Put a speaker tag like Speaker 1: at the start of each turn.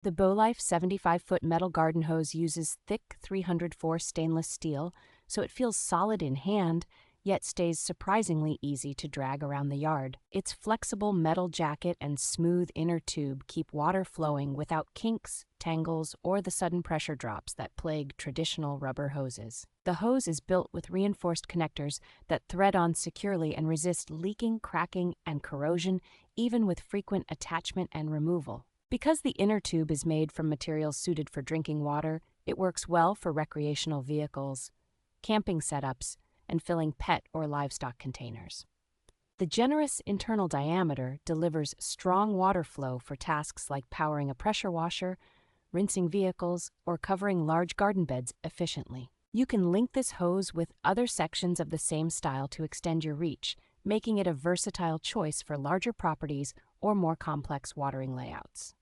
Speaker 1: The Beaulife 75-foot metal garden hose uses thick 304 stainless steel, so it feels solid in hand, yet stays surprisingly easy to drag around the yard. Its flexible metal jacket and smooth inner tube keep water flowing without kinks, tangles, or the sudden pressure drops that plague traditional rubber hoses. The hose is built with reinforced connectors that thread on securely and resist leaking, cracking, and corrosion, even with frequent attachment and removal. Because the inner tube is made from materials suited for drinking water, it works well for recreational vehicles, camping setups, and filling pet or livestock containers. The generous internal diameter delivers strong water flow for tasks like powering a pressure washer, rinsing vehicles, or covering large garden beds efficiently. You can link this hose with other sections of the same style to extend your reach, making it a versatile choice for larger properties or more complex watering layouts.